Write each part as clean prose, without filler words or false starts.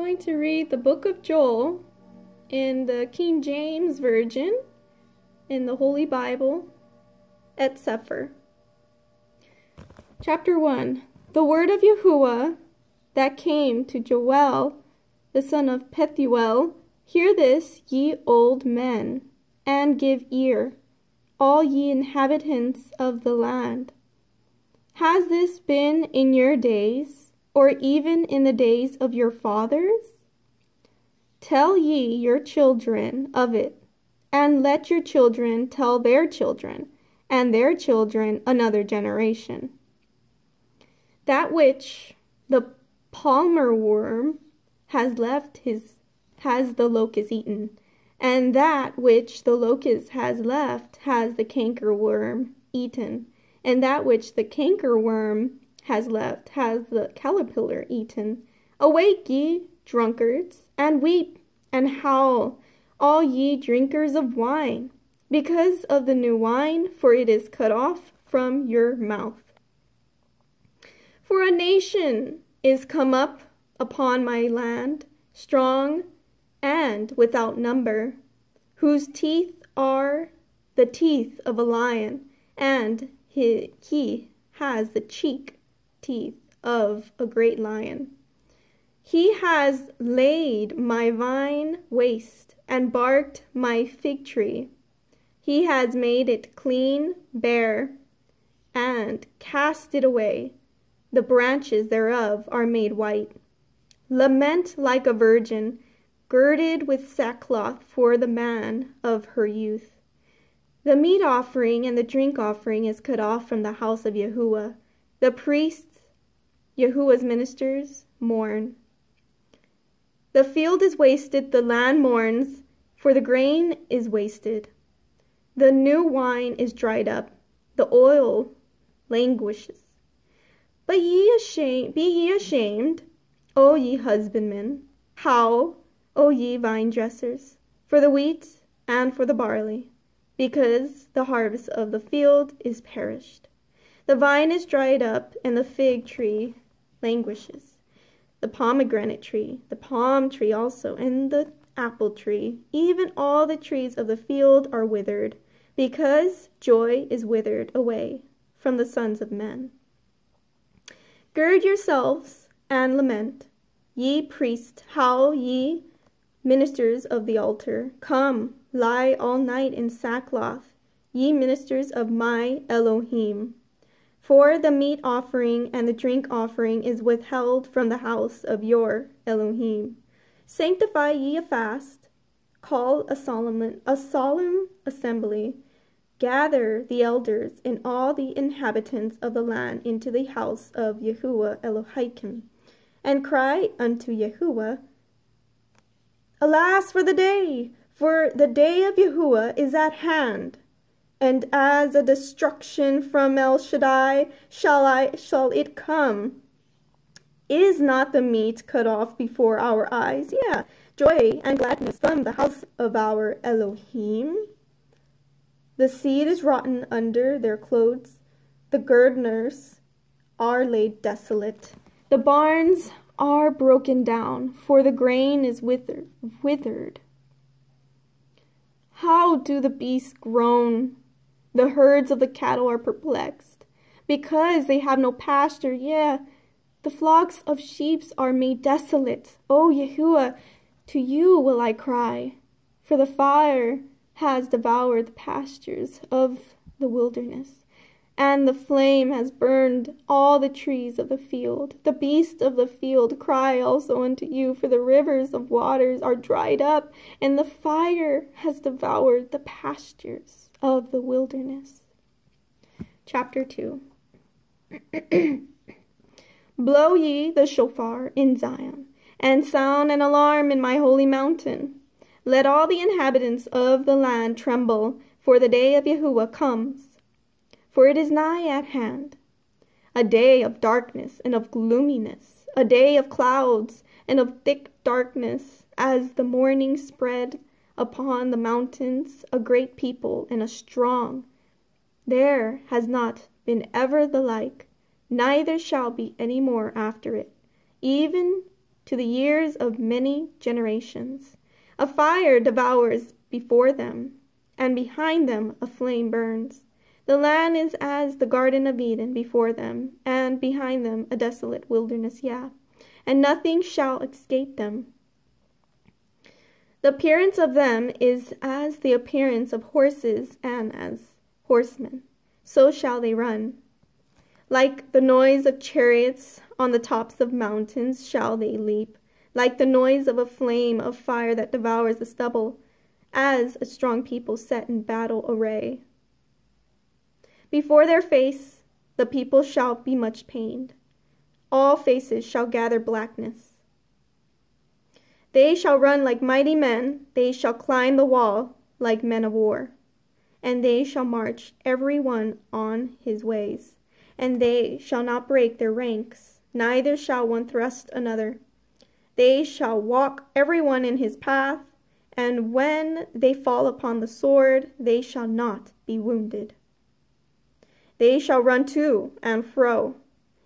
going to read the book of Joel in the King James Version in the Holy Bible at Cepher. Chapter 1. The word of Yahuwah that came to Joel, the son of Pethuel. Hear this, ye old men, and give ear, all ye inhabitants of the land. Has this been in your days, or even in the days of your fathers? Tell ye your children of it, and let your children tell their children, and their children another generation. That which the palmer worm has left has the locust eaten, and that which the locust has left has the cankerworm eaten, and that which the cankerworm has left has the caterpillar eaten. Awake, ye drunkards, and weep, and howl, all ye drinkers of wine, because of the new wine, for it is cut off from your mouth. For a nation is come up upon my land, strong and without number, whose teeth are the teeth of a lion, and he has the cheek teeth of a great lion. He has laid my vine waste and barked my fig tree. He has made it clean, bare, and cast it away. The branches thereof are made white. Lament like a virgin, girded with sackcloth for the man of her youth. The meat offering and the drink offering is cut off from the house of Yahuwah. The priests, Yahuwah's ministers, mourn. The field is wasted, the land mourns, for the grain is wasted. The new wine is dried up, the oil languishes. But be ye ashamed, O ye husbandmen, howl, O ye vine dressers, for the wheat and for the barley, because the harvest of the field is perished. The vine is dried up, and the fig tree languishes. The pomegranate tree, the palm tree also, and the apple tree, even all the trees of the field are withered, because joy is withered away from the sons of men. Gird yourselves and lament, ye priests, howl, ye ministers of the altar. Come, lie all night in sackcloth, ye ministers of my Elohim. For the meat offering and the drink offering is withheld from the house of your Elohim. Sanctify ye a fast, call a solemn assembly, gather the elders and all the inhabitants of the land into the house of Yahuwah Elohim, and cry unto Yahuwah, Alas for the day of Yahuwah is at hand, and as a destruction from El Shaddai shall it come. Is not the meat cut off before our eyes? Yeah, joy and gladness from the house of our Elohim. The seed is rotten under their clothes. The gardeners are laid desolate. The barns are broken down, for the grain is withered. How do the beasts groan? The herds of the cattle are perplexed, because they have no pasture. Yeah, the flocks of sheep are made desolate. O Yahuwah, to you will I cry, for the fire has devoured the pastures of the wilderness, and the flame has burned all the trees of the field. The beasts of the field cry also unto you, for the rivers of waters are dried up, and the fire has devoured the pastures of the wilderness. Chapter 2. Blow ye the shofar in Zion, and sound an alarm in my holy mountain. Let all the inhabitants of the land tremble, for the day of Yahuwah comes. For it is nigh at hand, a day of darkness and of gloominess, a day of clouds and of thick darkness, as the morning spread upon the mountains, a great people and a strong. There has not been ever the like, neither shall be any more after it, even to the years of many generations. A fire devours before them, and behind them a flame burns. The land is as the Garden of Eden before them, and behind them a desolate wilderness, and nothing shall escape them. The appearance of them is as the appearance of horses and as horsemen. So shall they run. Like the noise of chariots on the tops of mountains shall they leap, like the noise of a flame of fire that devours the stubble, as a strong people set in battle array. Before their face the people shall be much pained. All faces shall gather blackness. They shall run like mighty men, they shall climb the wall like men of war. And they shall march every one on his ways, and they shall not break their ranks, neither shall one thrust another. They shall walk every one in his path, and when they fall upon the sword, they shall not be wounded. They shall run to and fro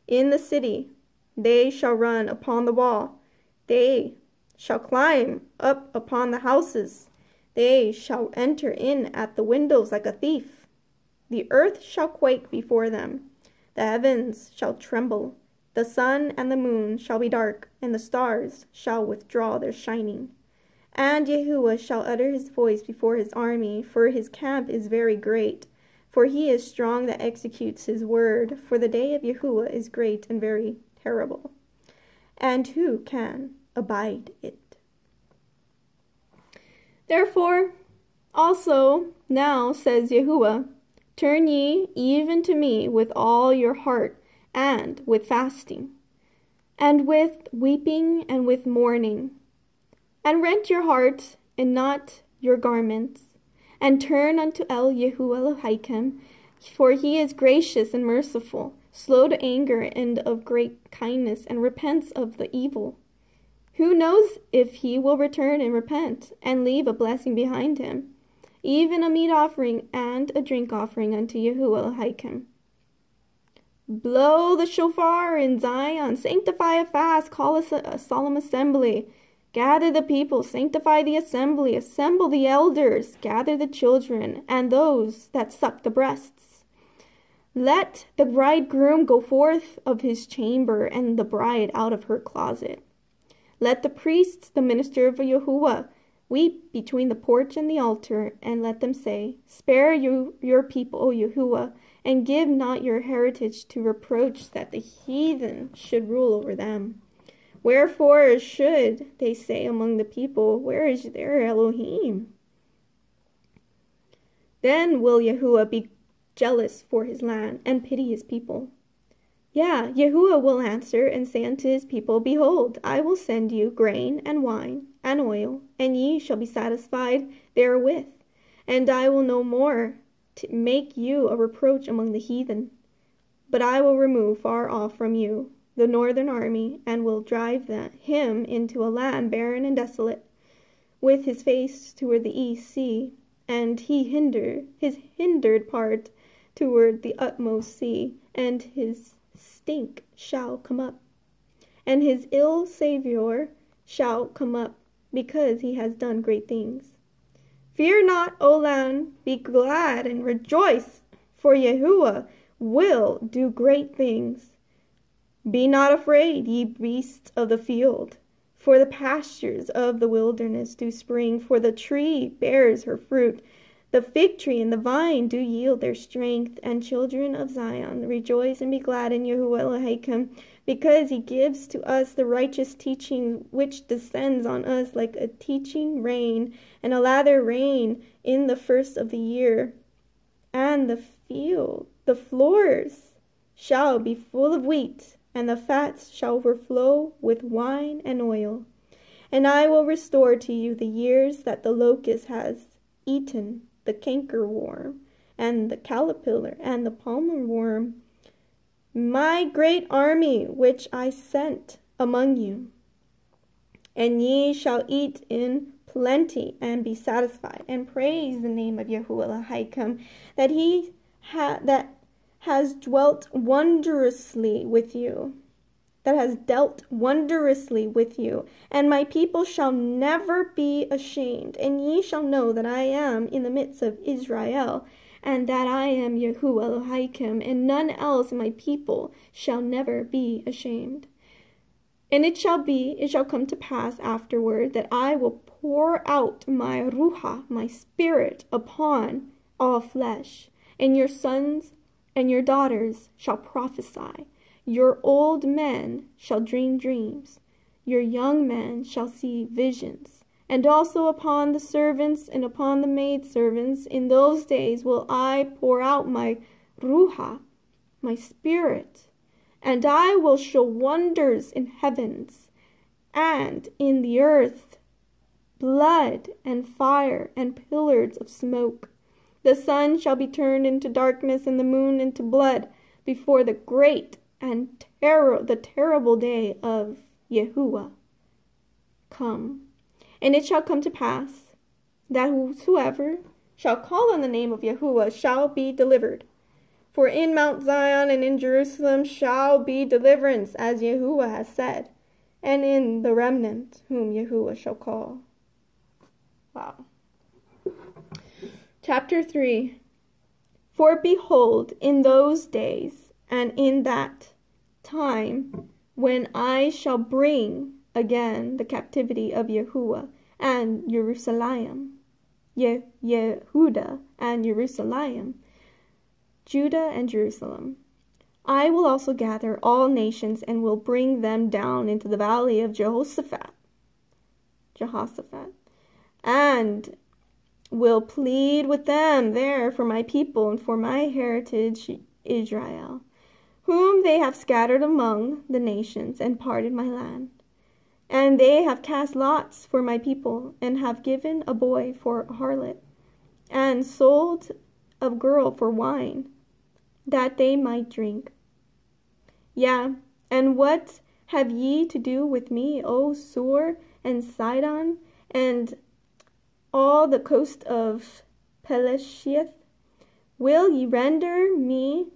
in the city, they shall run upon the wall, they shall climb up upon the houses, they shall enter in at the windows like a thief. The earth shall quake before them, the heavens shall tremble, the sun and the moon shall be dark, and the stars shall withdraw their shining. And Yahuwah shall utter his voice before his army, for his camp is very great. For he is strong that executes his word, for the day of Yahuwah is great and very terrible. And who can abide it? Therefore, also now says Yahuwah, turn ye even to me with all your heart, and with fasting, and with weeping, and with mourning, and rent your heart, and not your garments, and turn unto El Yahuwah Elohim, for he is gracious and merciful, slow to anger, and of great kindness, and repents of the evil. Who knows if he will return and repent, and leave a blessing behind him, even a meat offering and a drink offering unto Yahuwah Elohim. Blow the shofar in Zion, sanctify a fast, call a solemn assembly. Gather the people, sanctify the assembly, assemble the elders, gather the children, and those that suck the breasts. Let the bridegroom go forth of his chamber, and the bride out of her closet. Let the priests, the minister of Yahuwah, weep between the porch and the altar, and let them say, spare you your people, O Yahuwah, and give not your heritage to reproach, that the heathen should rule over them. Wherefore should they say among the people, where is their Elohim? Then will Yahuwah be jealous for his land, and pity his people. Yahuwah will answer and say unto his people, behold, I will send you grain and wine and oil, and ye shall be satisfied therewith. And I will no more to make you a reproach among the heathen. But I will remove far off from you the northern army, and will drive him into a land barren and desolate, with his face toward the east sea, and his hindered part toward the utmost sea, and his stink shall come up, and his ill savour shall come up, because he has done great things. Fear not, O land, be glad and rejoice, for Yahuwah will do great things. Be not afraid, ye beasts of the field, for the pastures of the wilderness do spring, for the tree bears her fruit, the fig tree and the vine do yield their strength, and children of Zion, rejoice and be glad in Yahuwah Elohim, because he gives to us the righteous teaching, which descends on us like a teaching rain, and a latter rain in the first of the year. And the floors shall be full of wheat, and the fats shall overflow with wine and oil. And I will restore to you the years that the locust has eaten, the cankerworm, and the caterpillar, and the palmer worm, my great army which I sent among you. And ye shall eat in plenty, and be satisfied, and praise the name of Yahuwah Elohim, that he that has dwelt wondrously with you. that has dealt wondrously with you, and my people shall never be ashamed. And ye shall know that I am in the midst of Israel, and that I am Yahuwah Elohim, and none else. My people shall never be ashamed. And it shall come to pass afterward, that I will pour out my ruha, my spirit, upon all flesh, and your sons and your daughters shall prophesy. Your old men shall dream dreams. Your young men shall see visions. And also upon the servants and upon the maidservants in those days will I pour out my ruha, my spirit. And I will show wonders in heavens and in the earth, blood and fire and pillars of smoke. The sun shall be turned into darkness and the moon into blood before the great and the terrible day of Yahuwah come. And it shall come to pass that whosoever shall call on the name of Yahuwah shall be delivered. For in Mount Zion and in Jerusalem shall be deliverance, as Yahuwah has said, and in the remnant whom Yahuwah shall call. Wow. Chapter 3. For behold, in those days and in that time, when I shall bring again the captivity of Yahuwah and Jerusalem, Yehuda and Jerusalem, Judah and Jerusalem, I will also gather all nations and will bring them down into the valley of Jehoshaphat, and will plead with them there for my people and for my heritage Israel, whom they have scattered among the nations and parted my land. And they have cast lots for my people, and have given a boy for a harlot, and sold a girl for wine, that they might drink. Yeah, and what have ye to do with me, O Sur and Sidon, and all the coast of Peleshith? Will ye render me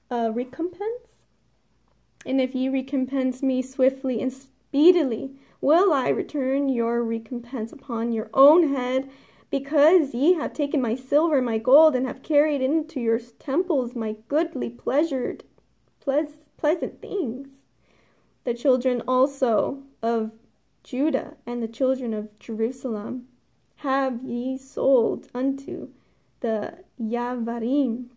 a recompense? And if ye recompense me swiftly and speedily, will I return your recompense upon your own head, because ye have taken my silver and my gold, and have carried into your temples my goodly pleasant things. The children also of Judah and the children of Jerusalem have ye sold unto the Yavarim,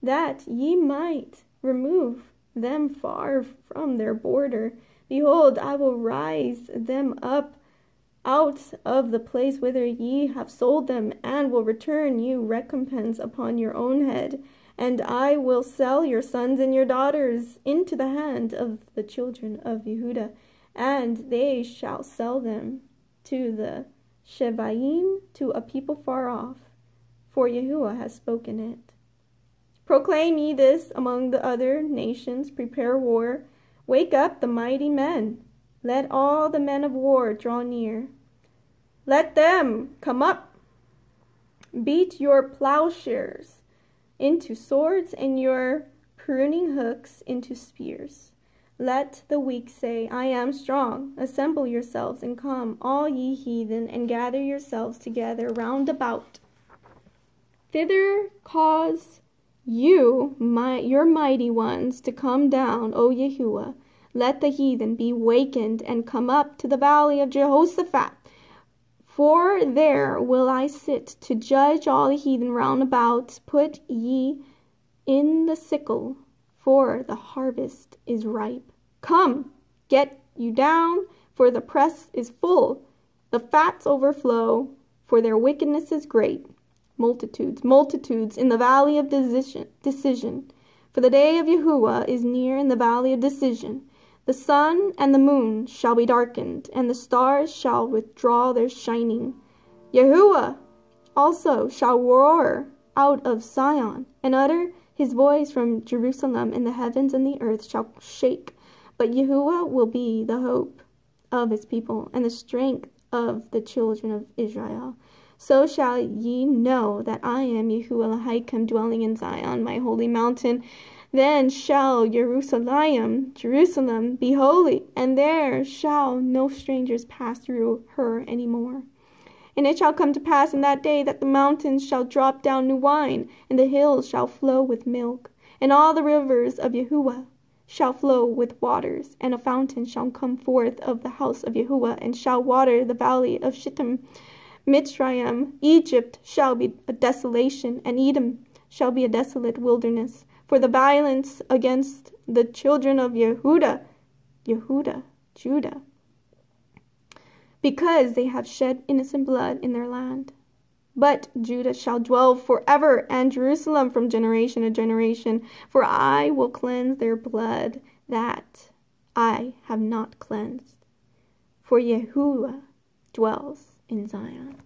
that ye might remove them far from their border. Behold, I will rise them up out of the place whither ye have sold them, and will return you recompense upon your own head. And I will sell your sons and your daughters into the hand of the children of Yehuda, and they shall sell them to the Shevaim, to a people far off, for Yahuwah has spoken it. Proclaim ye this among the other nations, prepare war, wake up the mighty men, let all the men of war draw near. Let them come up, beat your plowshares into swords, and your pruning hooks into spears. Let the weak say, I am strong. Assemble yourselves and come, all ye heathen, and gather yourselves together round about. Thither cause you, your mighty ones, to come down, O Yahuwah. Let the heathen be wakened and come up to the valley of Jehoshaphat. For there will I sit to judge all the heathen round about. Put ye in the sickle, for the harvest is ripe. Come, get you down, for the press is full. The fats overflow, for their wickedness is great. Multitudes, multitudes in the valley of decision. For the day of Yahuwah is near in the valley of decision. The sun and the moon shall be darkened, and the stars shall withdraw their shining. Yahuwah also shall roar out of Zion, and utter his voice from Jerusalem, and the heavens and the earth shall shake. But Yahuwah will be the hope of his people, and the strength of the children of Israel. So shall ye know that I am Yahuwah Elohim, dwelling in Zion, my holy mountain. Then shall Jerusalem be holy, and there shall no strangers pass through her any more. And it shall come to pass in that day that the mountains shall drop down new wine, and the hills shall flow with milk, and all the rivers of Yahuwah shall flow with waters, and a fountain shall come forth of the house of Yahuwah, and shall water the valley of Shittim. Mitzrayim, Egypt, shall be a desolation, and Edom shall be a desolate wilderness, for the violence against the children of Judah, because they have shed innocent blood in their land. But Judah shall dwell forever, and Jerusalem from generation to generation, for I will cleanse their blood that I have not cleansed. For Yahuwah dwells in Zion.